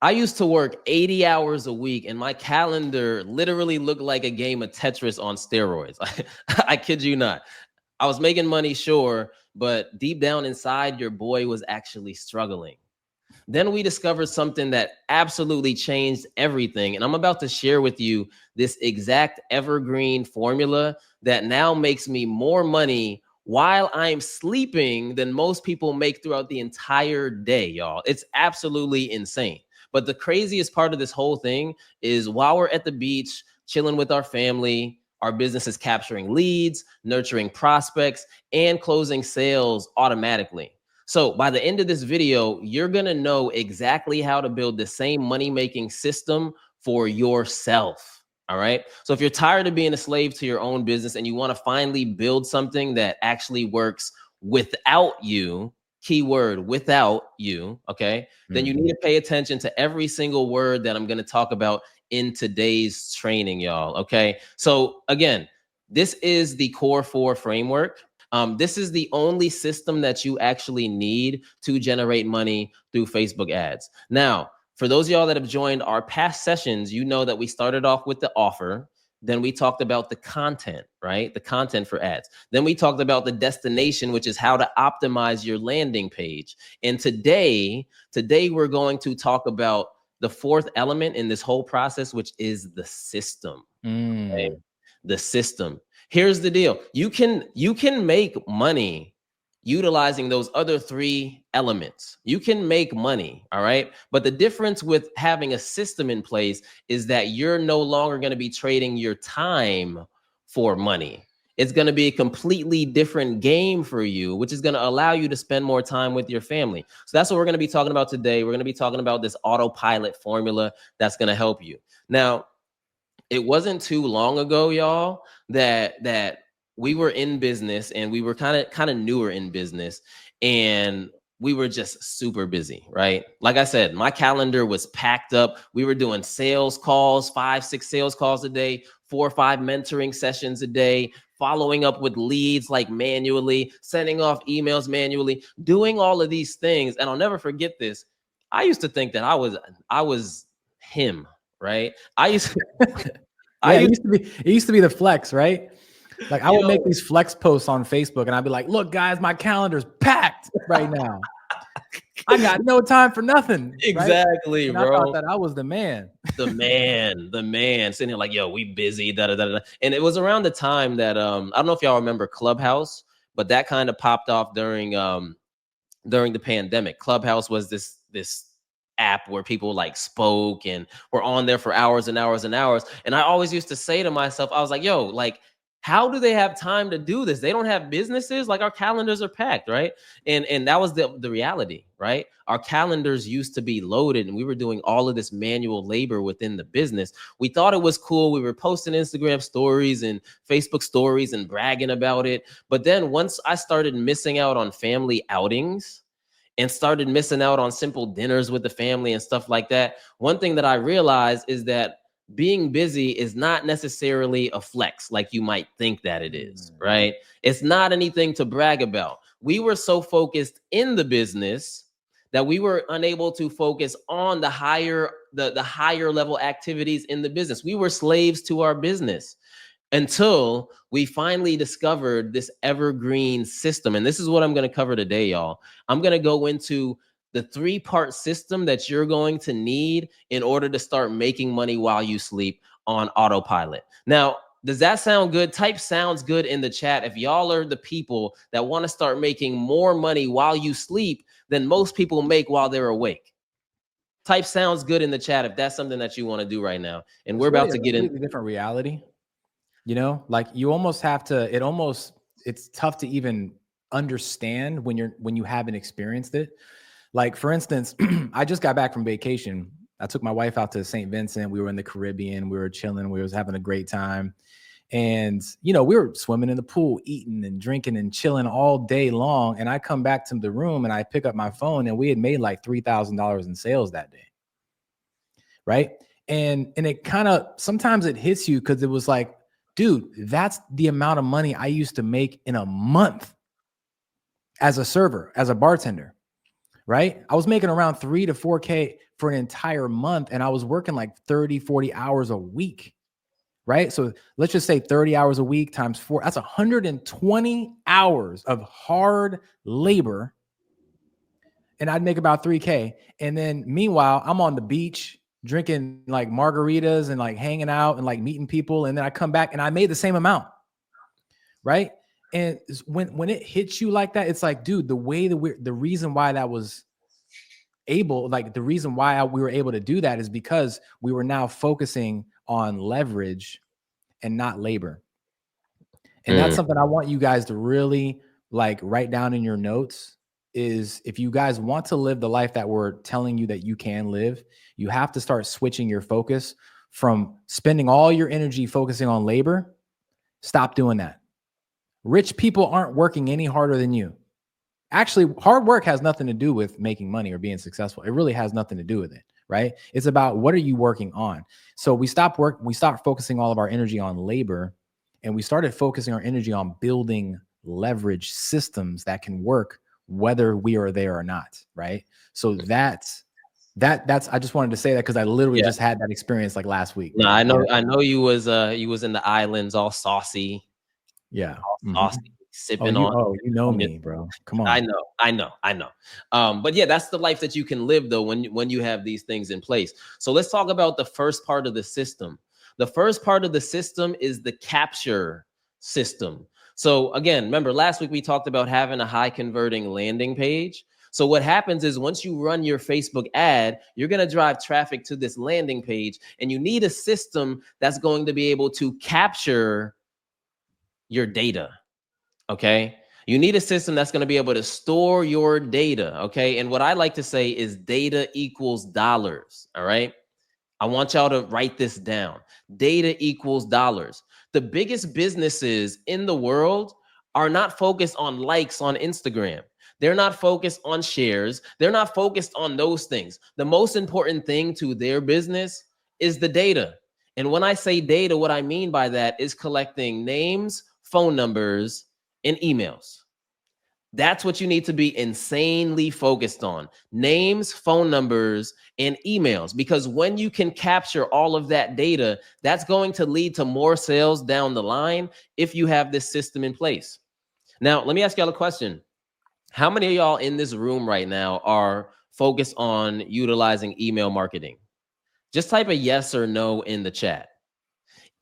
I used to work 80 hours a week and my calendar literally looked like a game of Tetris on steroids. I kid you not. I was making money, sure, but deep down inside, your boy was actually struggling. Then we discovered something that absolutely changed everything. And I'm about to share with you this exact evergreen formula that now makes me more money while I'm sleeping than most people make throughout the entire day, y'all. It's absolutely insane. But the craziest part of this whole thing is while we're at the beach, chilling with our family, our business is capturing leads, nurturing prospects, and closing sales automatically. So by the end of this video, you're going to know exactly how to build the same money-making system for yourself. All right. So if you're tired of being a slave to your own business and you want to finally build something that actually works without you, keyword without you, okay, then you need to pay attention to every single word that I'm going to talk about in today's training, y'all. Okay. So again, this is the Core 4 framework. This is the only system that you actually need to generate money through Facebook ads. Now, for those of y'all that have joined our past sessions, you know that we started off with the offer. Then we talked about the content, right? The content for ads. Then we talked about the destination, which is how to optimize your landing page. And today we're going to talk about the fourth element in this whole process, which is the system. Okay? The system. Here's the deal. You can make money utilizing those other three elements. You can make money, all right? But the difference with having a system in place is that you're no longer going to be trading your time for money. It's going to be a completely different game for you, which is going to allow you to spend more time with your family. So that's what we're going to be talking about today. We're going to be talking about this autopilot formula that's going to help you. Now, it wasn't too long ago, y'all, that we were in business and we were kind of newer in business and we were just super busy, right? Like I said, my calendar was packed up. We were doing sales calls, 5-6 sales calls a day, 4 or 5 mentoring sessions a day, following up with leads like manually, sending off emails manually, doing all of these things. And I'll never forget this. I used to think that I was him, right? I used to, it used to be the flex, right? Like I would make these flex posts on Facebook and I'd be like, look, guys, my calendar's packed right now. I got no time for nothing. Exactly, right? Bro. I thought that I was the man. The man sitting here like, yo, we busy, da da da da. And it was around the time that I don't know if y'all remember Clubhouse, but that kind of popped off during the pandemic. Clubhouse was this app where people like spoke and were on there for hours and hours and hours. And I always used to say to myself, I was like, yo, like, how do they have time to do this? They don't have businesses. Like our calendars are packed, right? And that was the reality, right? Our calendars used to be loaded and we were doing all of this manual labor within the business. We thought it was cool. We were posting Instagram stories and Facebook stories and bragging about it. But then once I started missing out on family outings and started missing out on simple dinners with the family and stuff like that, one thing that I realized is that being busy is not necessarily a flex like you might think that it is, right? It's not anything to brag about. We were so focused in the business that we were unable to focus on the higher level activities in the business. We were slaves to our business until we finally discovered this evergreen system. And this is what I'm going to cover today, y'all. I'm going to go into the 3-part system that you're going to need in order to start making money while you sleep on autopilot. Now, does that sound good? Type sounds good in the chat if y'all are the people that want to start making more money while you sleep than most people make while they're awake. Type sounds good in the chat if that's something that you want to do right now. And we're about to get in a different reality. You know, like you almost have to, it's tough to even understand when you haven't experienced it. Like, for instance, I just got back from vacation. I took my wife out to St. Vincent. We were in the Caribbean. We were chilling. We was having a great time. And, you know, we were swimming in the pool, eating and drinking and chilling all day long. And I come back to the room and I pick up my phone and we had made like $3,000 in sales that day. Right. And it kind of, sometimes it hits you because it was like, dude, that's the amount of money I used to make in a month as a server, as a bartender. Right? I was making around $3,000 to for an entire month and I was working like 30, 40 hours a week, right? So let's just say 30 hours a week times 4, that's 120 hours of hard labor. And I'd make about 3K. And then meanwhile, I'm on the beach drinking like margaritas and like hanging out and like meeting people. And then I come back and I made the same amount. Right. And when it hits you like that, it's like, dude, the reason why that was able, like the reason why we were able to do that is because we were now focusing on leverage and not labor. And that's something I want you guys to really like write down in your notes, is if you guys want to live the life that we're telling you that you can live, you have to start switching your focus from spending all your energy focusing on labor. Stop doing that. Rich people aren't working any harder than you. Actually, hard work has nothing to do with making money or being successful. It really has nothing to do with it, right? It's about what are you working on? So we stopped focusing all of our energy on labor, and we started focusing our energy on building leverage systems that can work whether we are there or not, right? So that's I just wanted to say that because I literally just had that experience like last week. No, I know you was in the islands all saucy. Yeah. All saucy, sipping on. You know me, bro. Come on. I know. But yeah, that's the life that you can live though when you have these things in place. So let's talk about the first part of the system. The first part of the system is the capture system. So again, remember last week we talked about having a high converting landing page. So what happens is once you run your Facebook ad, you're going to drive traffic to this landing page, and you need a system that's going to be able to capture your data. Okay. You need a system that's going to be able to store your data. Okay. And what I like to say is data equals dollars. All right. I want y'all to write this down. Data equals dollars. The biggest businesses in the world are not focused on likes on Instagram. They're not focused on shares. They're not focused on those things. The most important thing to their business is the data. And when I say data, what I mean by that is collecting names, phone numbers, and emails. That's what you need to be insanely focused on. Names, phone numbers, and emails. Because when you can capture all of that data, that's going to lead to more sales down the line if you have this system in place. Now, let me ask y'all a question. How many of y'all in this room right now are focused on utilizing email marketing? Just type a yes or no in the chat.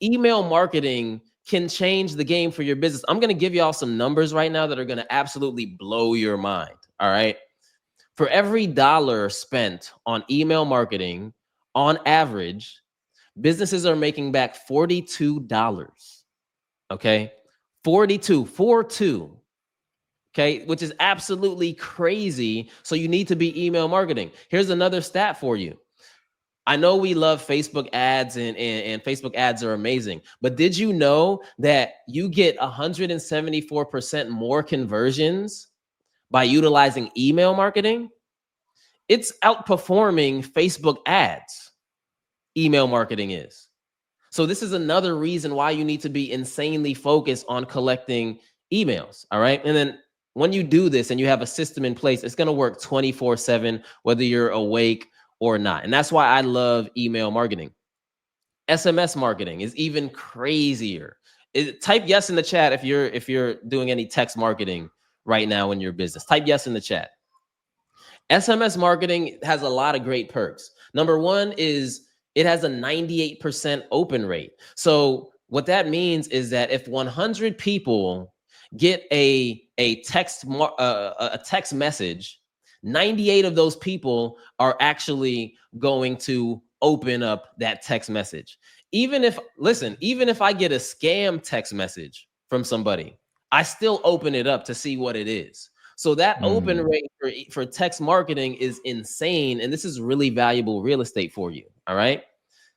Email marketing can change the game for your business. I'm going to give y'all some numbers right now that are going to absolutely blow your mind. All right. For every dollar spent on email marketing, on average, businesses are making back $42. Okay. 42. Okay. Which is absolutely crazy. So you need to be email marketing. Here's another stat for you. I know we love Facebook ads and Facebook ads are amazing, but did you know that you get 174% more conversions by utilizing email marketing? It's outperforming Facebook ads. Email marketing is. So this is another reason why you need to be insanely focused on collecting emails. All right. And then when you do this and you have a system in place, it's going to work 24/7, whether you're awake or not. And that's why I love email marketing. SMS marketing is even crazier. Type yes in the chat if you're doing any text marketing right now in your business. Type yes in the chat. SMS marketing has a lot of great perks. Number one is it has a 98% open rate. So what that means is that if 100 people get a text message, 98 of those people are actually going to open up that text message. Even if I get a scam text message from somebody, I still open it up to see what it is. So that open rate for text marketing is insane. And this is really valuable real estate for you. All right.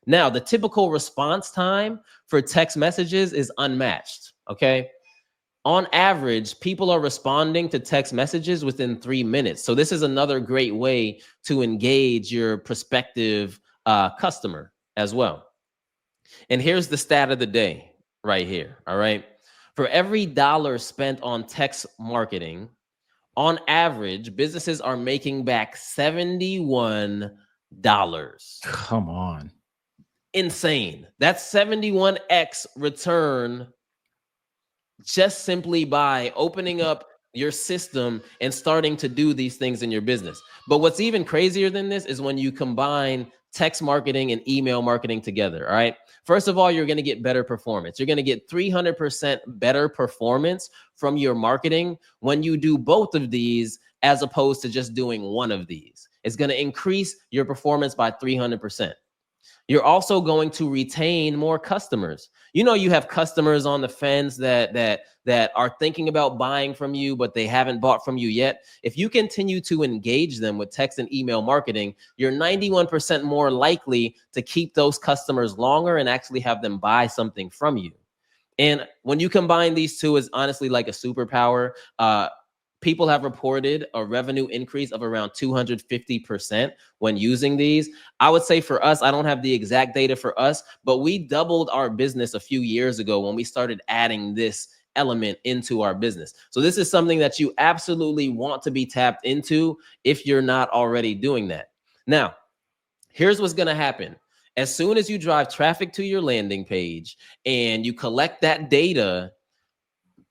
Now, the typical response time for text messages is unmatched. Okay. On average, people are responding to text messages within 3 minutes. So this is another great way to engage your prospective customer as well. And here's the stat of the day right here. All right. For every dollar spent on text marketing, on average, businesses are making back $71. Come on. Insane. That's 71x return just simply by opening up your system and starting to do these things in your business. But what's even crazier than this is when you combine text marketing and email marketing together. All right. First of all, you're going to get better performance. You're going to get 300% better performance from your marketing when you do both of these as opposed to just doing one of these. It's going to increase your performance by 300%. You're also going to retain more customers. You know, you have customers on the fence that are thinking about buying from you, but they haven't bought from you yet. If you continue to engage them with text and email marketing, you're 91% more likely to keep those customers longer and actually have them buy something from you. And when you combine these two, it's honestly like a superpower. People have reported a revenue increase of around 250% when using these. I would say for us, I don't have the exact data for us, but we doubled our business a few years ago when we started adding this element into our business. So this is something that you absolutely want to be tapped into if you're not already doing that. Now, here's what's going to happen. As soon as you drive traffic to your landing page and you collect that data,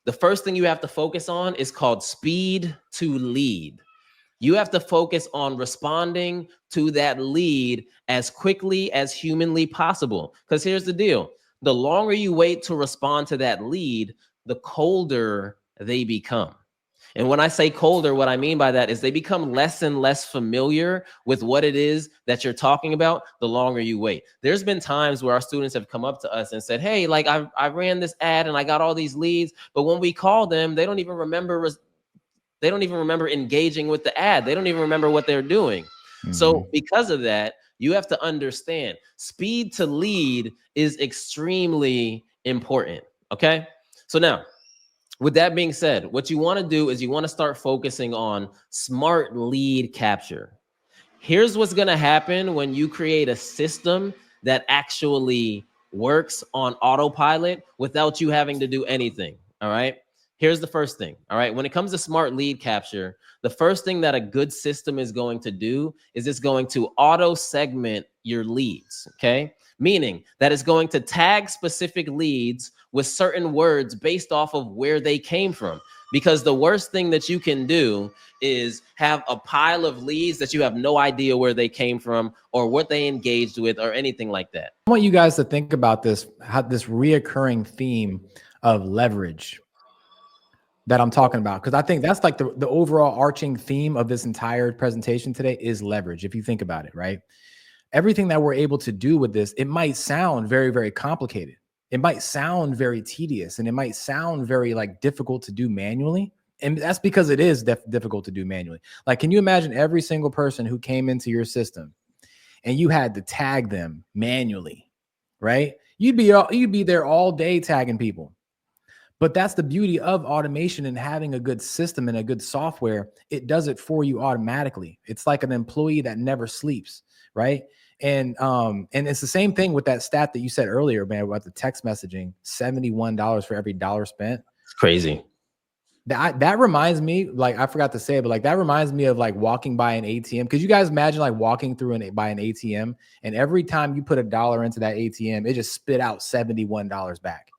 the first thing you have to focus on is called speed to lead. You have to focus on responding to that lead as quickly as humanly possible. Because here's the deal. The longer you wait to respond to that lead, the colder they become. And when I say colder, what I mean by that is they become less and less familiar with what it is that you're talking about the longer you wait. There's been times where our students have come up to us and said, hey, like I ran this ad and I got all these leads, but when we call them, they don't even remember engaging with the ad. They don't even remember what they're doing. Mm-hmm. So because of that, you have to understand speed to lead is extremely important. Okay. So now, with that being said, what you want to do is you want to start focusing on smart lead capture. Here's what's going to happen when you create a system that actually works on autopilot without you having to do anything. All right. Here's the first thing. All right. When it comes to smart lead capture, the first thing that a good system is going to do is it's going to auto segment your leads. Okay. Meaning that it's going to tag specific leads with certain words based off of where they came from. Because the worst thing that you can do is have a pile of leads that you have no idea where they came from or what they engaged with or anything like that. I want you guys to think about this, how this reoccurring theme of leverage that I'm talking about, because I think that's like the overall arching theme of this entire presentation today is leverage. If you think about it, right? Everything that we're able to do with this, it might sound very, very complicated. It might sound very tedious, and it might sound very like difficult to do manually. And that's because it is difficult to do manually. Like, can you imagine every single person who came into your system and you had to tag them manually, right? You'd be there all day tagging people. But that's the beauty of automation and having a good system and a good software. It does it for you automatically. It's like an employee that never sleeps, right? And it's the same thing with that stat that you said earlier, man, about the text messaging, $71 for every dollar spent. It's crazy. That reminds me, like, I forgot to say it, but like that reminds me of like walking by an ATM. Could you guys imagine like walking through by an ATM and every time you put $1 into that ATM, it just spit out $71 back,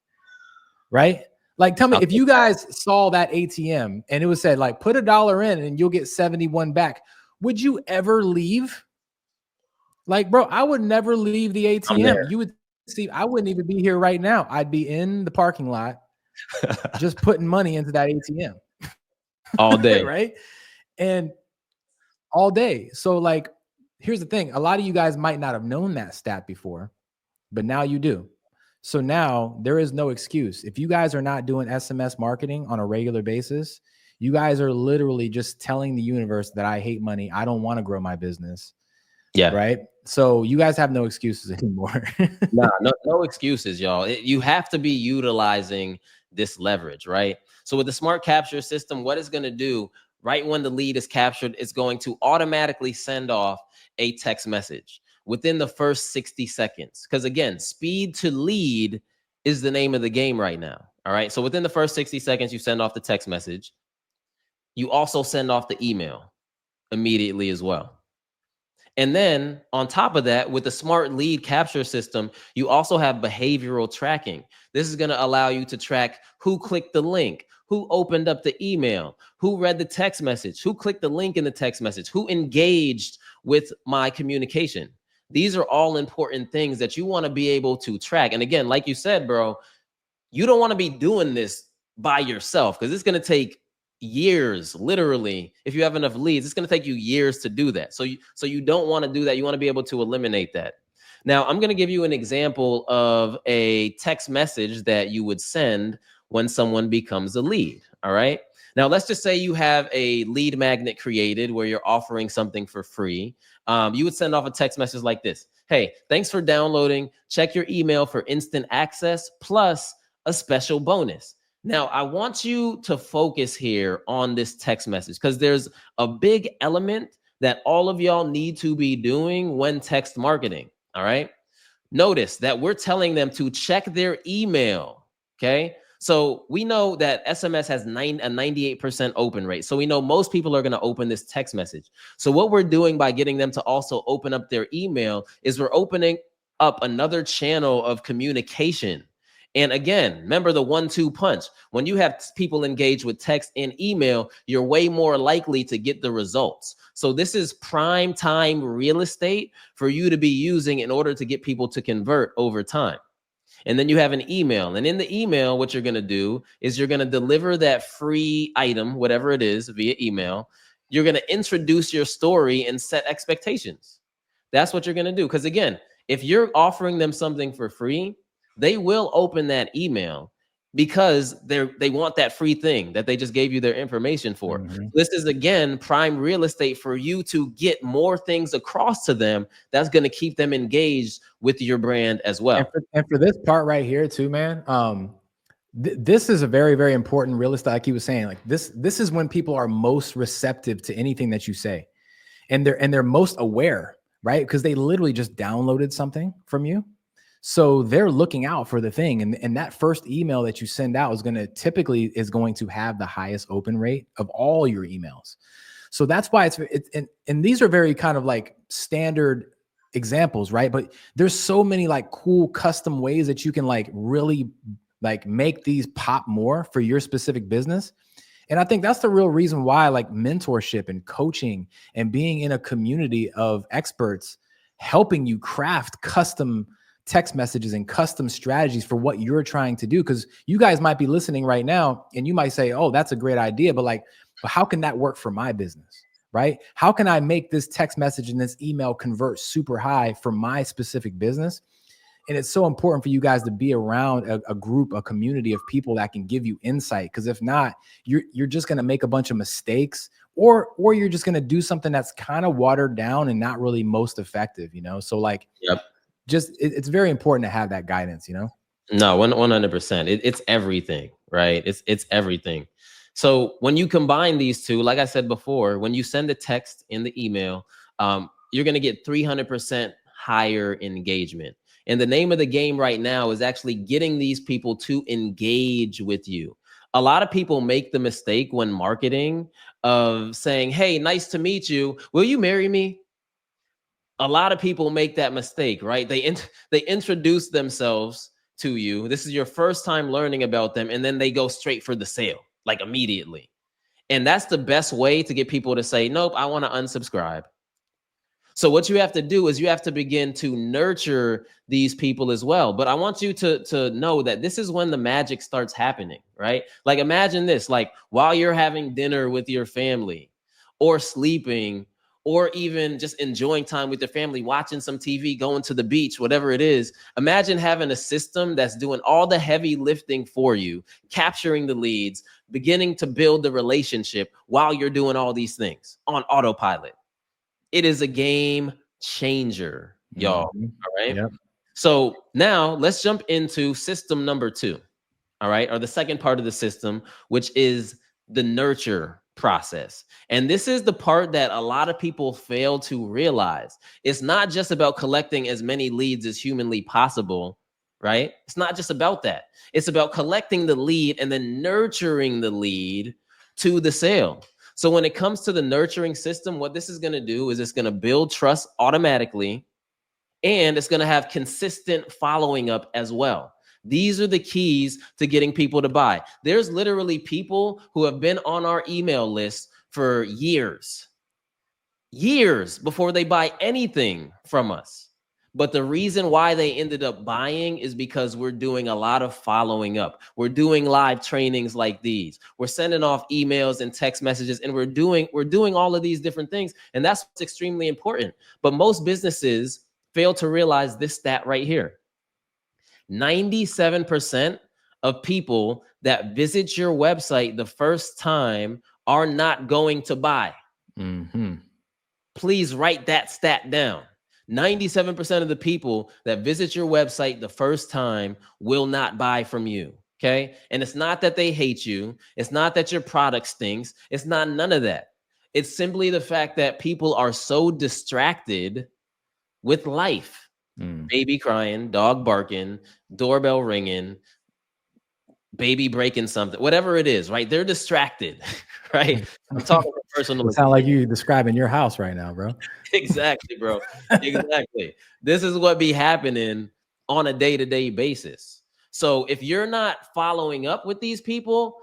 right? Like, tell me, if you guys saw that ATM and it was said like, put $1 in and you'll get 71 back, would you ever leave? Like, bro, I would never leave the ATM. You would see, I wouldn't even be here right now. I'd be in the parking lot just putting money into that ATM all day. Right? And all day. So like, here's the thing. A lot of you guys might not have known that stat before, but now you do. So now there is no excuse. If you guys are not doing SMS marketing on a regular basis, you guys are literally just telling the universe that I hate money. I don't want to grow my business. Yeah. Right. So you guys have no excuses anymore. No excuses, y'all. You have to be utilizing this leverage, right? So with the smart capture system, what it's going to do right when the lead is captured, it's going to automatically send off a text message within the first 60 seconds. Because again, speed to lead is the name of the game right now. All right. So within the first 60 seconds, you send off the text message. You also send off the email immediately as well. And then on top of that, with the smart lead capture system, you also have behavioral tracking. This is going to allow you to track who clicked the link, who opened up the email, who read the text message, who clicked the link in the text message, who engaged with my communication. These are all important things that you want to be able to track. And again, like you said, bro, you don't want to be doing this by yourself because it's going to take years, literally. If you have enough leads, it's going to take you years to do that. So you don't want to do that. You want to be able to eliminate that. Now, I'm going to give you an example of a text message that you would send when someone becomes a lead. All right. Now, let's just say you have a lead magnet created where you're offering something for free. You would send off a text message like this. Hey, thanks for downloading. Check your email for instant access plus a special bonus. Now, I want you to focus here on this text message because there's a big element that all of y'all need to be doing when text marketing. All right. Notice that we're telling them to check their email. Okay. So we know that SMS has a 98% open rate. So we know most people are going to open this text message. So what we're doing by getting them to also open up their email is we're opening up another channel of communication. And again, remember the 1-2 punch. When you have people engage with text and email, you're way more likely to get the results. So this is prime time real estate for you to be using in order to get people to convert over time. And then you have an email. And in the email, what you're going to do is you're going to deliver that free item, whatever it is, via email. You're going to introduce your story and set expectations. That's what you're going to do. Because again, if you're offering them something for free, they will open that email because they want that free thing that they just gave you their information for. Mhm. This is again prime real estate for you to get more things across to them. That's going to keep them engaged with your brand as well. And for this part right here too, man, this is a very, very important real estate. Like he was saying, like this is when people are most receptive to anything that you say, and they're most aware, right? Because they literally just downloaded something from you. So they're looking out for the thing. And that first email that you send out is going to have the highest open rate of all your emails. So that's why and these are very kind of like standard examples, right? But there's so many like cool custom ways that you can like really like make these pop more for your specific business. And I think that's the real reason why like mentorship and coaching and being in a community of experts helping you craft custom text messages and custom strategies for what you're trying to do. Because you guys might be listening right now and you might say, oh, that's a great idea. But how can that work for my business? Right? How can I make this text message and this email convert super high for my specific business? And it's so important for you guys to be around a group, a community of people that can give you insight. Because if not, you're just going to make a bunch of mistakes, or you're just going to do something that's kind of watered down and not really most effective, you know? So like, Yep. it's very important to have that guidance, you know? No, 100%. It's everything, right? It's everything. So when you combine these two, like I said before, when you send a text in the email, you're going to get 300% higher engagement. And the name of the game right now is actually getting these people to engage with you. A lot of people make the mistake when marketing of saying, "Hey, nice to meet you. Will you marry me?" A lot of people make that mistake, right? They introduce themselves to you. This is your first time learning about them, and then they go straight for the sale, like immediately. And that's the best way to get people to say, "Nope, I want to unsubscribe." So what you have to do is you have to begin to nurture these people as well. But I want you to know that this is when the magic starts happening, right? Like imagine this, like while you're having dinner with your family or sleeping or even just enjoying time with your family, watching some TV, going to the beach, whatever it is. Imagine having a system that's doing all the heavy lifting for you, capturing the leads, beginning to build the relationship while you're doing all these things on autopilot. It is a game changer, y'all. Mhm. All right. Yep. So now let's jump into system number 2. All right. Or the second part of the system, which is the nurture process. And this is the part that a lot of people fail to realize. It's not just about collecting as many leads as humanly possible, right? It's not just about that. It's about collecting the lead and then nurturing the lead to the sale. So when it comes to the nurturing system, what this is going to do is it's going to build trust automatically, and it's going to have consistent following up as well. These are the keys to getting people to buy. There's literally people who have been on our email list for years before they buy anything from us. But the reason why they ended up buying is because we're doing a lot of following up. We're doing live trainings like these. We're sending off emails and text messages, and we're doing all of these different things. And that's what's extremely important. But most businesses fail to realize this stat right here. 97% of people that visit your website the first time are not going to buy. Mm-hmm. Please write that stat down. 97% of the people that visit your website the first time will not buy from you. Okay. And it's not that they hate you. It's not that your product stinks. It's not none of that. It's simply the fact that people are so distracted with life. Baby crying, dog barking, doorbell ringing, baby breaking something, whatever it is, right? They're distracted, right? I'm talking from personal. It sounds like you describing your house right now, bro. Exactly, bro. Exactly. This is what be happening on a day-to-day basis. So if you're not following up with these people,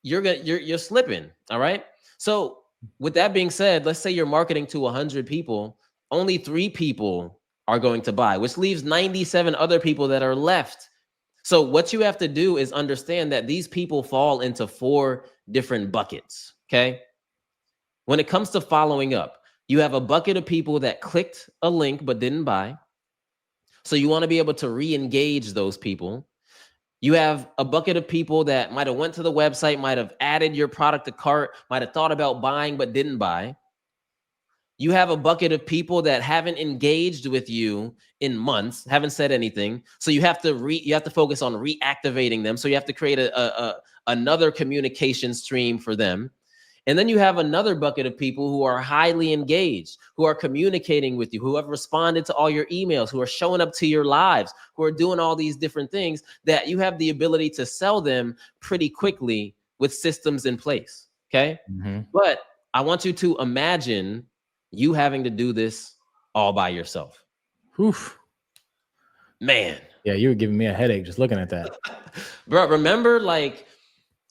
you're slipping. All right. So with that being said, let's say you're marketing to 100 people, only 3 people are going to buy, which leaves 97 other people that are left. So what you have to do is understand that these people fall into 4 different buckets. Okay. When it comes to following up, you have a bucket of people that clicked a link but didn't buy. So you want to be able to re-engage those people. You have a bucket of people that might have went to the website, might have added your product to cart, might have thought about buying but didn't buy. You have a bucket of people that haven't engaged with you in months, haven't said anything. So you have to focus on reactivating them. So you have to create another communication stream for them. And then you have another bucket of people who are highly engaged, who are communicating with you, who have responded to all your emails, who are showing up to your lives, who are doing all these different things that you have the ability to sell them pretty quickly with systems in place. Okay. Mm-hmm. But I want you to imagine you having to do this all by yourself. Oof. Man. Yeah, you were giving me a headache just looking at that. Bro, remember, like,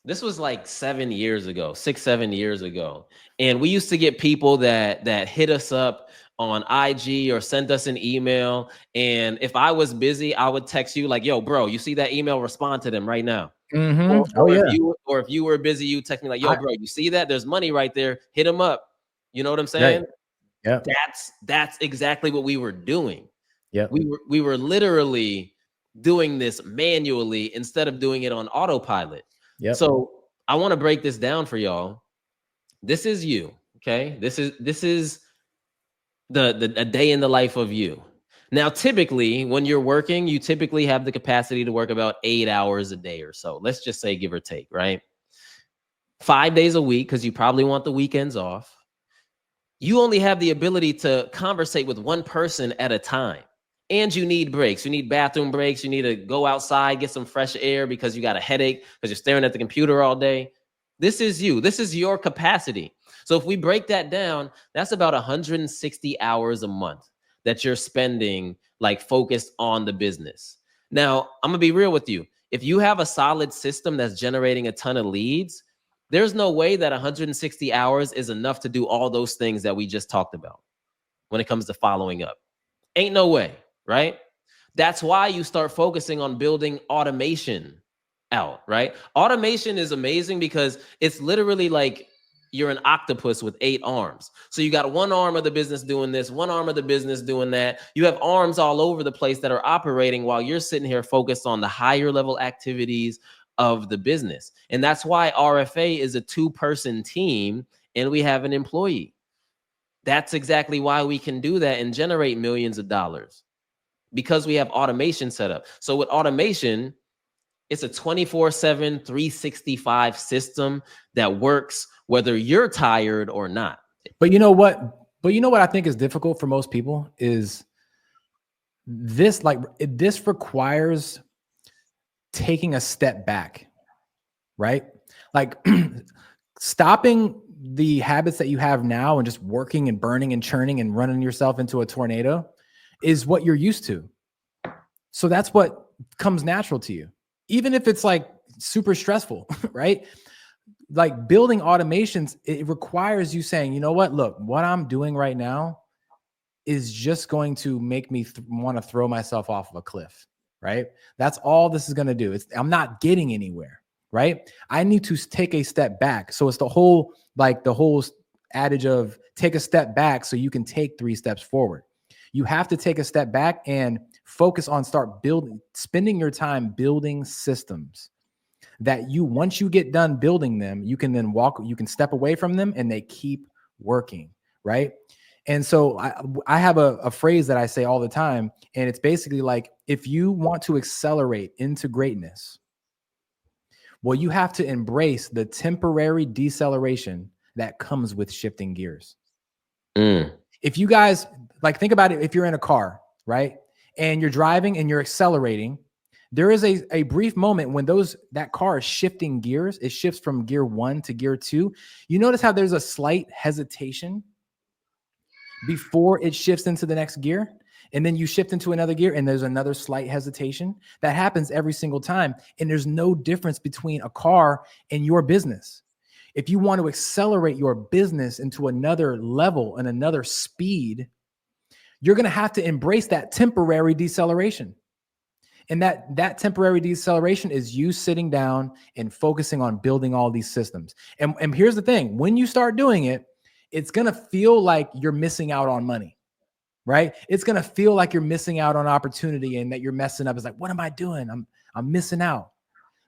this was like 7 years ago, 6-7 years ago. And we used to get people that hit us up on IG or sent us an email. And if I was busy, I would text you like, yo, bro, you see that email? Respond to them right now. Mm-hmm. Or if you were busy, you text me like, yo, bro, you see that? There's money right there. Hit them up. You know what I'm saying? Right. Yeah. That's exactly what we were doing. Yep. We were literally doing this manually instead of doing it on autopilot. Yep. So I want to break this down for y'all. This is you, okay? This is a day in the life of you. Now, typically, when you're working, you typically have the capacity to work about 8 hours a day or so. Let's just say give or take, right? 5 days a week, because you probably want the weekends off. You only have the ability to conversate with one person at a time. And you need breaks. You need bathroom breaks. You need to go outside, get some fresh air because you got a headache because you're staring at the computer all day. This is you. This is your capacity. So if we break that down, that's about 160 hours a month that you're spending like focused on the business. Now, I'm going to be real with you. If you have a solid system that's generating a ton of leads, there's no way that 160 hours is enough to do all those things that we just talked about when it comes to following up. Ain't no way, right? That's why you start focusing on building automation out, right? Automation is amazing because it's literally like you're an octopus with 8 arms. So you got one arm of the business doing this, one arm of the business doing that. You have arms all over the place that are operating while you're sitting here focused on the higher level activities of the business. And that's why RFA is a 2-person team and we have an employee. That's exactly why we can do that and generate millions of dollars, because we have automation set up. So with automation, it's a 24/7, 365 system that works whether you're tired or not. But you know what? I think is difficult for most people is this, this requires taking a step back, right? Like stopping the habits that you have now and just working and burning and churning and running yourself into a tornado is what you're used to. So that's what comes natural to you, even if it's like super stressful, right? Like building automations, it requires you saying, you know what, look, what I'm doing right now is just going to make me want to throw myself off of a cliff, right? That's all this is going to do. I'm not getting anywhere, right? I need to take a step back. So it's the whole adage of take a step back so you can take 3 steps forward. You have to take a step back and focus on spending your time building systems that once you get done building them, you can then you can step away from them and they keep working, right? And so I have a phrase that I say all the time, and it's basically like, if you want to accelerate into greatness, well, you have to embrace the temporary deceleration that comes with shifting gears. If you guys think about it, if you're in a car, right, and you're driving and you're accelerating, there is a brief moment when that car is shifting gears. It shifts from gear 1 to gear 2. You notice how there's a slight hesitation before it shifts into the next gear, and then you shift into another gear and there's another slight hesitation. That happens every single time. And there's no difference between a car and your business. If you want to accelerate your business into another level and another speed, you're going to have to embrace that temporary deceleration. And that temporary deceleration is you sitting down and focusing on building all these systems. And here's the thing, when you start doing it, it's going to feel like you're missing out on money, right? It's going to feel like you're missing out on opportunity and that you're messing up. It's like, what am I doing? I'm missing out.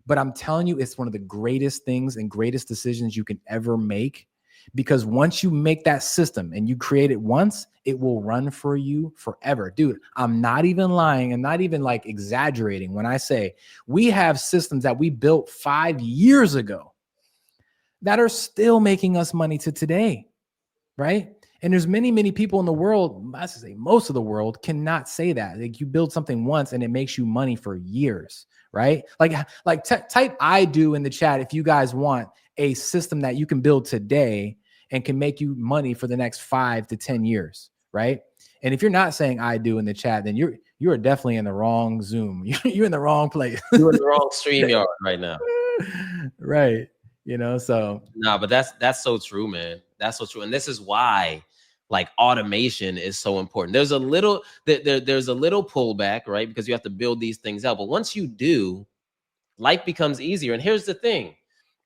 But I'm telling you, it's one of the greatest things and greatest decisions you can ever make, because once you make that system and you create it once, it will run for you forever. Dude, I'm not even lying and not even like exaggerating when I say we have systems that we built 5 years ago that are still making us money to today, right? And there's many, many people in the world, I should say most of the world, cannot say that. Like, you build something once and it makes you money for years, right? Type I do in the chat if you guys want a system that you can build today and can make you money for the next 5 to 10 years, right? And if you're not saying I do in the chat, then you are definitely in the wrong Zoom. You're in the wrong place. You're in the wrong StreamYard right now. Right. So. No, but that's so true, man. That's so true. And this is why automation is so important. There's a little pullback, right? Because you have to build these things out. But once you do, life becomes easier. And here's the thing.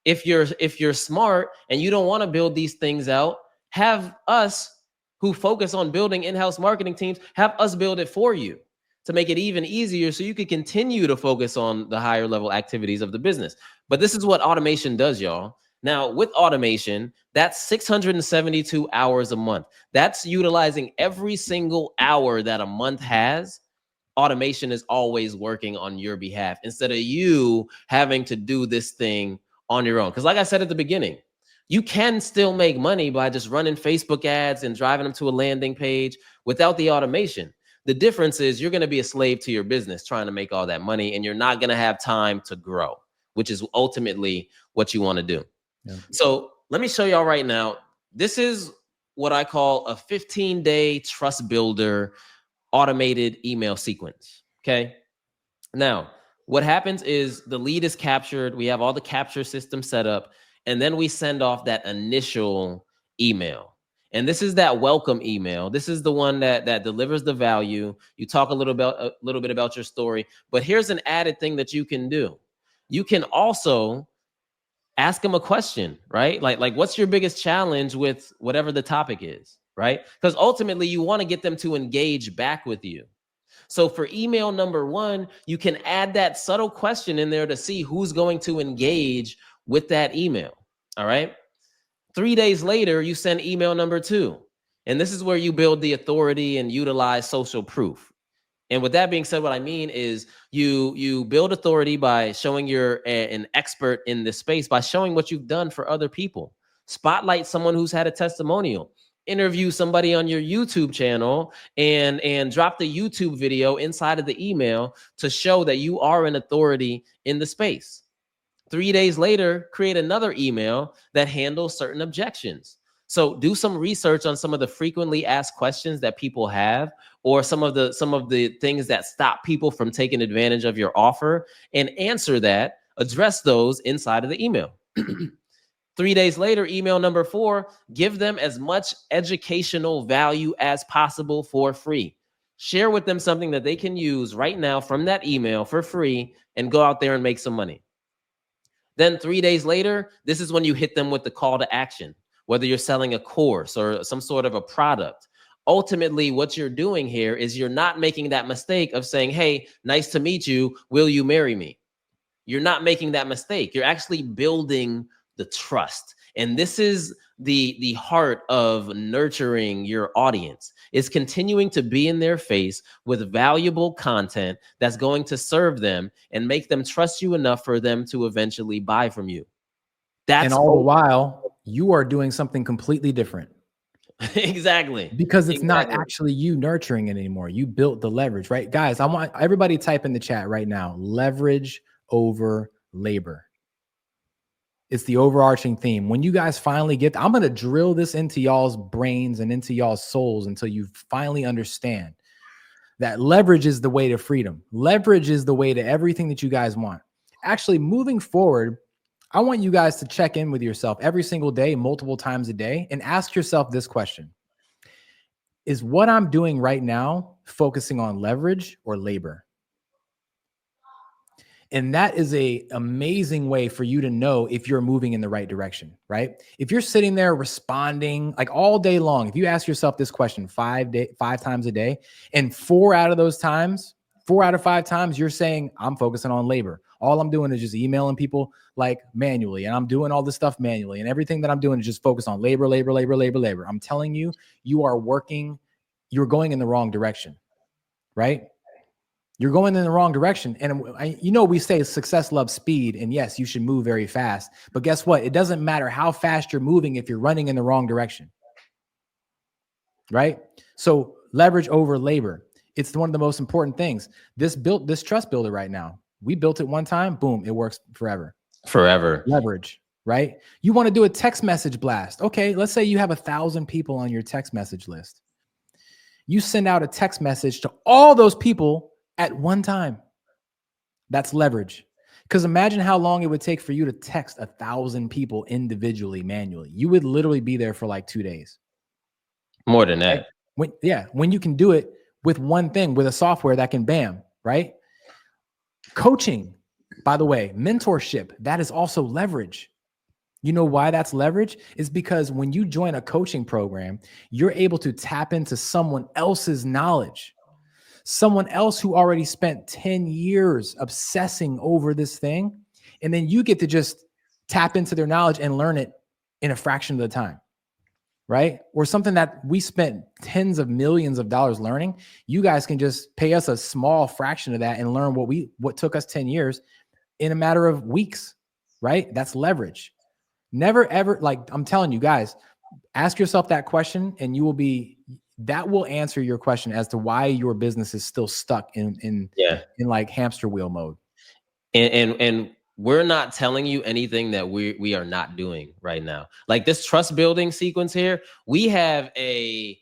If you're smart and you don't want to build these things out, have us who focus on building in-house marketing teams, have us build it for you to make it even easier so you can continue to focus on the higher level activities of the business. But this is what automation does, y'all. Now, with automation, that's 672 hours a month. That's utilizing every single hour that a month has. Automation is always working on your behalf instead of you having to do this thing on your own. Because like I said at the beginning, you can still make money by just running Facebook ads and driving them to a landing page without the automation. The difference is you're going to be a slave to your business trying to make all that money, and you're not going to have time to grow, which is ultimately what you want to do. Yeah. So let me show y'all right now. This is what I call a 15-day trust builder automated email sequence. Okay. Now, what happens is the lead is captured. We have all the capture system set up, and then we send off that initial email. And this is that welcome email. This is the one that delivers the value. You talk a little bit about your story, but here's an added thing that you can do. You can also ask them a question, right? Like what's your biggest challenge with whatever the topic is, right? Because ultimately you want to get them to engage back with you. So for email number 1, you can add that subtle question in there to see who's going to engage with that email. All right. 3 days later, you send email number 2. And this is where you build the authority and utilize social proof. And with that being said, what I mean is you build authority by showing you're an expert in this space, by showing what you've done for other people. Spotlight someone who's had a testimonial. Interview somebody on your YouTube channel and drop the YouTube video inside of the email to show that you are an authority in the space. 3 days later, create another email that handles certain objections. So do some research on some of the frequently asked questions that people have, or some of the things that stop people from taking advantage of your offer, and answer that, address those inside of the email. 3 days later, email number 4, give them as much educational value as possible for free. Share with them something that they can use right now from that email for free and go out there and make some money. Then 3 days later, this is when you hit them with the call to action, whether you're selling a course or some sort of a product. Ultimately, what you're doing here is you're not making that mistake of saying, hey, nice to meet you. Will you marry me? You're not making that mistake. You're actually building the trust. And this is the heart of nurturing your audience, is continuing to be in their face with valuable content that's going to serve them and make them trust you enough for them to eventually buy from you. And all the while, you are doing something completely different. Exactly. Because it's not actually you nurturing it anymore. You built the leverage, right? Guys, I want everybody type in the chat right now, leverage over labor. It's the overarching theme. When you guys finally get, I'm going to drill this into y'all's brains and into y'all's souls until you finally understand that leverage is the way to freedom. Leverage is the way to everything that you guys want. Actually, moving forward, I want you guys to check in with yourself every single day, multiple times a day, and ask yourself this question. Is what I'm doing right now focusing on leverage or labor? And that is an amazing way for you to know if you're moving in the right direction, right? If you're sitting there responding like all day long, if you ask yourself this question 5 times a day, and 4 out of those times, 4 out of 5 times, you're saying, I'm focusing on labor. All I'm doing is just emailing people like manually, and I'm doing all this stuff manually, and everything that I'm doing is just focus on labor, labor, labor, labor, labor. I'm telling you, you're going in the wrong direction, right? You're going in the wrong direction. And we say success loves speed, and yes, you should move very fast, but guess what? It doesn't matter how fast you're moving if you're running in the wrong direction, right? So leverage over labor. It's one of the most important things. This trust builder right now. We built it one time, boom, it works forever. Forever. Leverage, right? You want to do a text message blast. Okay, let's say you have 1,000 people on your text message list. You send out a text message to all those people at one time. That's leverage. Because imagine how long it would take for you to text 1,000 people individually, manually. You would literally be there for like 2 days. More than that. Right? When you can do it with one thing, with a software that can bam, right? Coaching, by the way, mentorship, that is also leverage. You know why that's leverage? Is because when you join a coaching program, you're able to tap into someone else's knowledge, someone else who already spent 10 years obsessing over this thing. And then you get to just tap into their knowledge and learn it in a fraction of the time, right? Or something that we spent tens of millions of dollars learning. You guys can just pay us a small fraction of that and learn what took us 10 years in a matter of weeks, right? That's leverage. Never, ever, like I'm telling you guys, ask yourself that question and that will answer your question as to why your business is still stuck in like hamster wheel mode. And we're not telling you anything that we are not doing right now. Like this trust building sequence here, we have a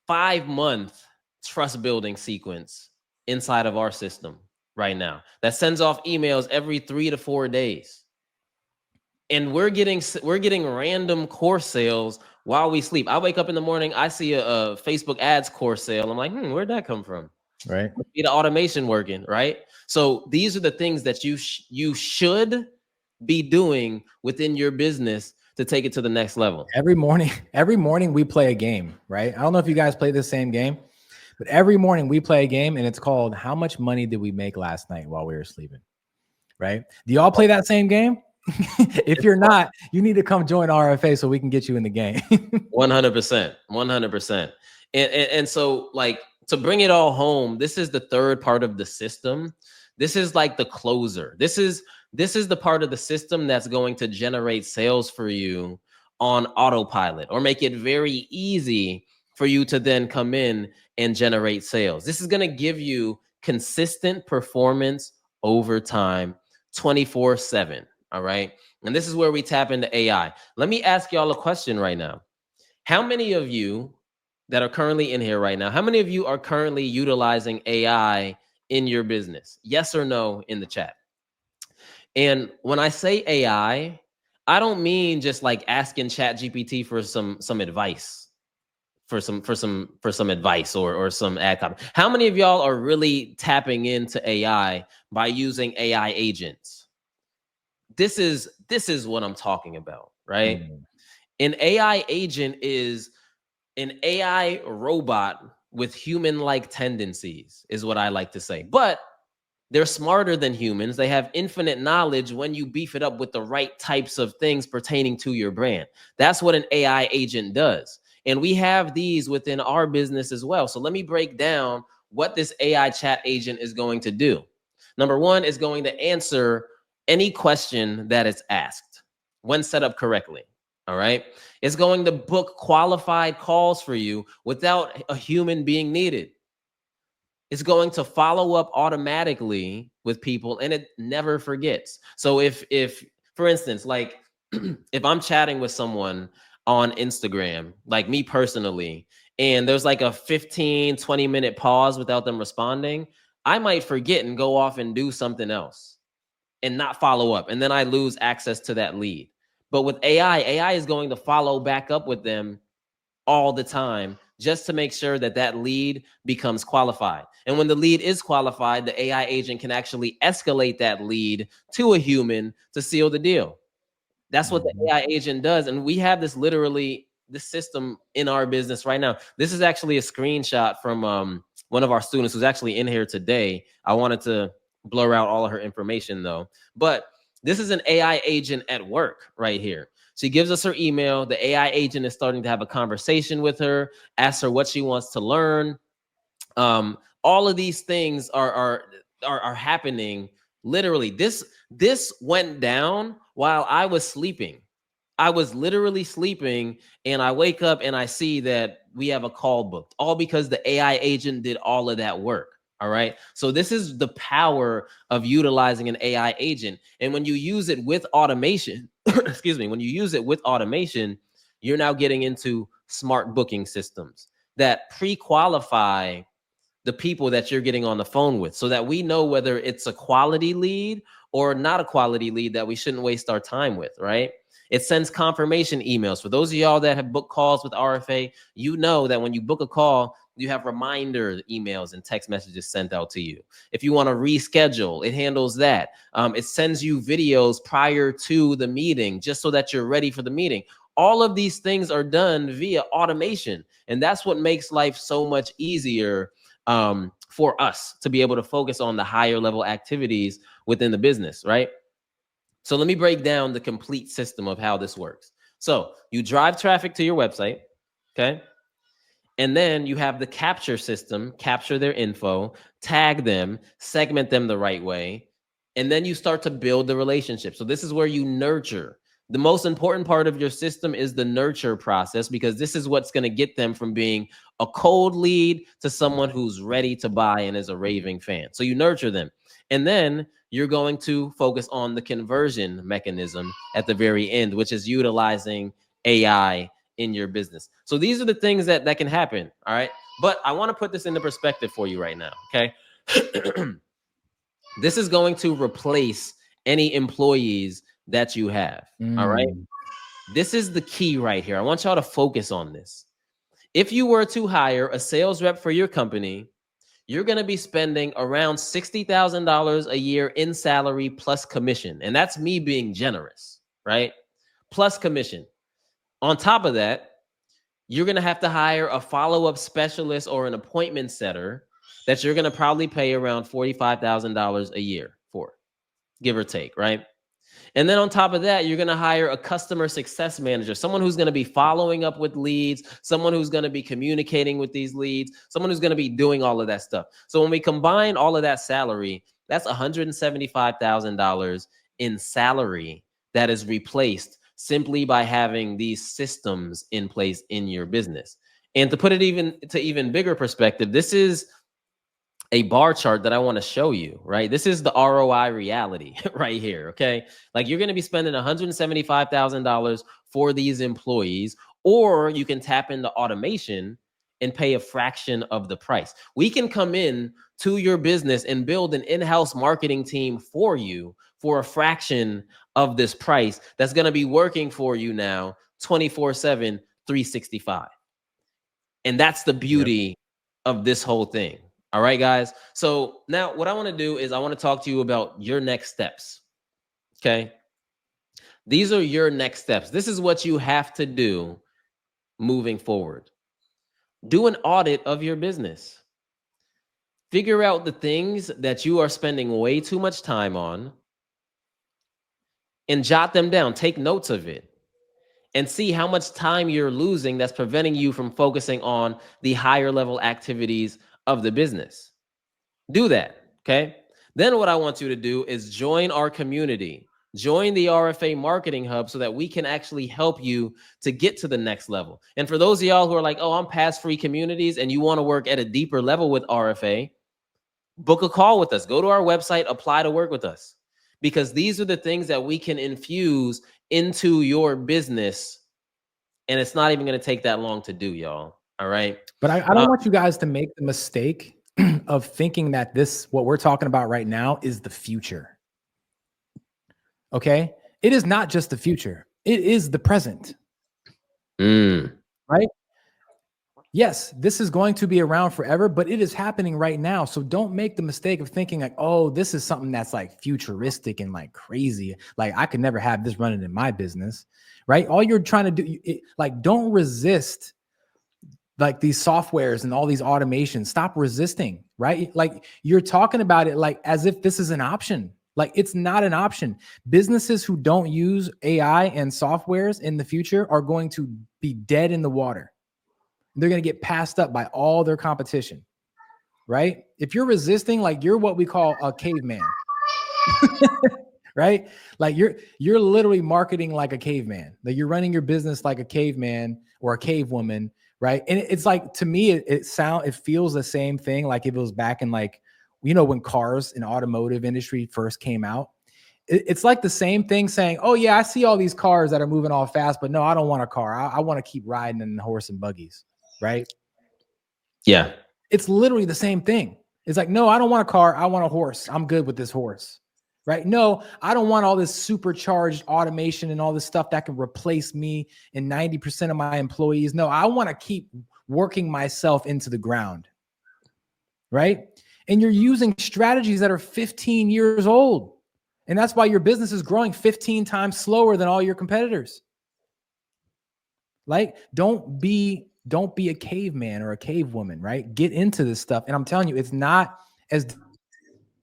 5-month trust building sequence inside of our system right now that sends off emails every 3 to 4 days. And we're getting random course sales while we sleep. I wake up in the morning, I see a Facebook ads course sale. I'm like, where'd that come from? Right. The automation working, right? So these are the things that you should be doing within your business to take it to the next level. Every morning we play a game, right? I don't know if you guys play the same game, but every morning we play a game and it's called How Much Money Did We Make Last Night While We Were Sleeping, right? Do y'all play that same game? If you're not, you need to come join RFA so we can get you in the game. 100%. And so like to bring it all home, this is the third part of the system. This is like the closer. This is the part of the system that's going to generate sales for you on autopilot or make it very easy for you to then come in and generate sales. This is going to give you consistent performance over time 24/7. All right. And this is where we tap into AI. Let me ask y'all a question right now. How many of you that are currently in here right now, how many of you are currently utilizing AI in your business? Yes or no in the chat. And when I say I don't mean just like asking Chat GPT for some advice, for some advice or some ad copy. How many of y'all are really tapping into AI by using AI agents? This is what I'm talking about, right? Mm. An AI agent is an AI robot with human-like tendencies, is what I like to say. But they're smarter than humans. They have infinite knowledge when you beef it up with the right types of things pertaining to your brand. That's what an AI agent does. And we have these within our business as well. So let me break down what this AI chat agent is going to do. Number one, is going to answer any question that is asked when set up correctly. All right. It's going to book qualified calls for you without a human being needed. It's going to follow up automatically with people, and it never forgets. So if for instance, like if I'm chatting with someone on Instagram, like me personally, and there's like a 15-20 minute pause without them responding, I might forget and go off and do something else and not follow up, and then I lose access to that lead. But with AI is going to follow back up with them all the time just to make sure that that lead becomes qualified. And when the lead is qualified, the AI agent can actually escalate that lead to a human to seal the deal. That's what the Mhm. AI agent does. And we have this literally, this system in our business right now. This is actually a screenshot from one of our students who's actually in here today. I wanted to blur out all of her information though. But this is an AI agent at work right here. She gives us her email. The AI agent is starting to have a conversation with her, asks her what she wants to learn. All of these things are happening literally. This went down while I was sleeping. I was literally sleeping, and I wake up and I see that we have a call booked, all because the AI agent did all of that work. All right. So this is the power of utilizing an AI agent. And when you use it with automation, excuse me, when you use it with automation, you're now getting into smart booking systems that pre-qualify the people that you're getting on the phone with, so that we know whether it's a quality lead or not a quality lead that we shouldn't waste our time with, right? It sends confirmation emails. For those of y'all that have booked calls with RFA, you know that when you book a call, you have reminder emails and text messages sent out to you. If you want to reschedule, it handles that. It sends you videos prior to the meeting just so that you're ready for the meeting. All of these things are done via automation. And that's what makes life so much easier for us to be able to focus on the higher level activities within the business, right? So let me break down the complete system of how this works. So you drive traffic to your website, okay? And then you have the capture system, capture their info, tag them, segment them the right way. And then you start to build the relationship. So this is where you nurture. The most important part of your system is the nurture process, because this is what's going to get them from being a cold lead to someone who's ready to buy and is a raving fan. So you nurture them. And then you're going to focus on the conversion mechanism at the very end, which is utilizing AI in your business. So these are the things that can happen. All right. But I want to put this into perspective for you right now. Okay. This is going to replace any employees that you have. All right. Mm. This is the key right here. I want y'all to focus on this. If you were to hire a sales rep for your company, you're going to be spending around $60,000 a year in salary plus commission. And that's me being generous, right? Plus commission. On top of that, you're going to have to hire a follow-up specialist or an appointment setter that you're going to probably pay around $45,000 a year for, give or take, right? And then on top of that, you're going to hire a customer success manager, someone who's going to be following up with leads, someone who's going to be communicating with these leads, someone who's going to be doing all of that stuff. So when we combine all of that salary, that's $175,000 in salary that is replaced simply by having these systems in place in your business. And to put it even bigger perspective, this is a bar chart that I want to show you, right? This is the ROI reality right here, okay? Like you're going to be spending $175,000 for these employees, or you can tap into automation and pay a fraction of the price. We can come in to your business and build an in-house marketing team for you for a fraction of this price that's going to be working for you now 24/7, 365. And that's the Yep. beauty of this whole thing. All right, guys. So now what I want to do is I want to talk to you about your next steps. Okay. These are your next steps. This is what you have to do moving forward. Do an audit of your business. Figure out the things that you are spending way too much time on and jot them down. Take notes of it and see how much time you're losing that's preventing you from focusing on the higher level activities of the business. Do that, okay? Then what I want you to do is join our community. Join the RFA Marketing Hub so that we can actually help you to get to the next level. And for those of y'all who are like, oh, I'm past free communities and you want to work at a deeper level with RFA, book a call with us. Go to our website, apply to work with us. Because these are the things that we can infuse into your business. And it's not even going to take that long to do, y'all. All right. But I don't want you guys to make the mistake of thinking that what we're talking about right now is the future. Okay. It is not just the future. It is the present. Right? Yes, this is going to be around forever, but it is happening right now. So don't make the mistake of thinking like, oh, this is something that's like futuristic and like crazy. Like I could never have this running in my business, right? All you're trying to do, like, don't resist like these softwares and all these automations. Stop resisting, right? Like you're talking about it like as if this is an option. Like it's not an option. Businesses who don't use AI and softwares in the future are going to be dead in the water. They're going to get passed up by all their competition, right? If you're resisting, like you're what we call a caveman, right? Like you're literally marketing like a caveman. Like you're running your business like a caveman or a cave woman, right? And it's like, to me, it feels the same thing. Like if it was back in like, you know, when cars and automotive industry first came out, it's like the same thing saying, oh yeah, I see all these cars that are moving all fast, but no, I don't want a car. I want to keep riding in horse and buggies. Right? Yeah. It's literally the same thing. It's like, no, I don't want a car. I want a horse. I'm good with this horse. Right? No, I don't want all this supercharged automation and all this stuff that can replace me and 90% of my employees. No, I want to keep working myself into the ground. Right? And you're using strategies that are 15 years old. And that's why your business is growing 15 times slower than all your competitors. Like, don't be a caveman or a cave woman, right? Get into this stuff. And I'm telling you, it's not as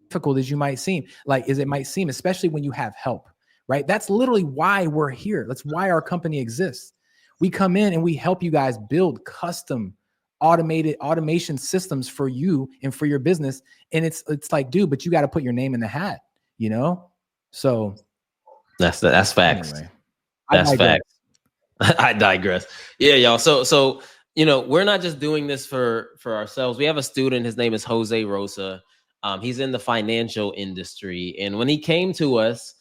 difficult as you might seem, especially when you have help, right? That's literally why we're here. That's why our company exists. We come in and we help you guys build custom automation systems for you and for your business. And it's like, dude, but you got to put your name in the hat, you know? So that's facts. Anyway, that's facts. I digress. Yeah, y'all. So, you know, we're not just doing this for ourselves. We have a student. His name is Jose Rosa. He's in the financial industry. And when he came to us,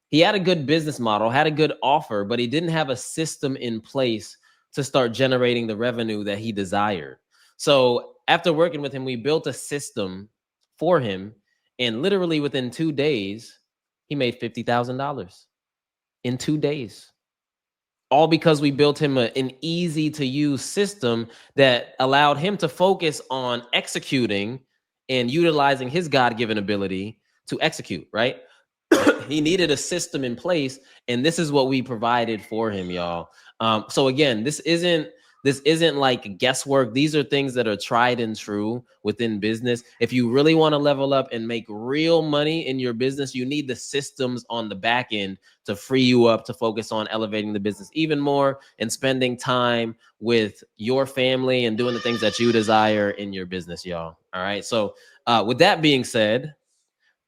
he had a good business model, had a good offer, but he didn't have a system in place to start generating the revenue that he desired. So after working with him, we built a system for him. And literally within 2 days, he made $50,000 in 2 days. All because we built him an easy to use system that allowed him to focus on executing and utilizing his God-given ability to execute, right? He needed a system in place, and this is what we provided for him, y'all. So again, this isn't like guesswork. These are things that are tried and true within business. If you really want to level up and make real money in your business, you need the systems on the back end to free you up to focus on elevating the business even more and spending time with your family and doing the things that you desire in your business, y'all. All right. So with that being said,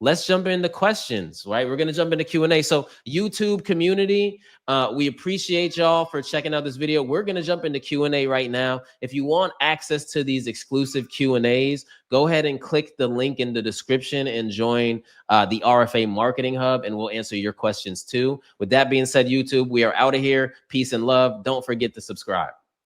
let's jump into questions, right? We're going to jump into Q&A. So YouTube community, we appreciate y'all for checking out this video. We're going to jump into Q&A right now. If you want access to these exclusive Q&As, go ahead and click the link in the description and join the RFA Marketing Hub, and we'll answer your questions too. With that being said, YouTube, we are out of here. Peace and love. Don't forget to subscribe.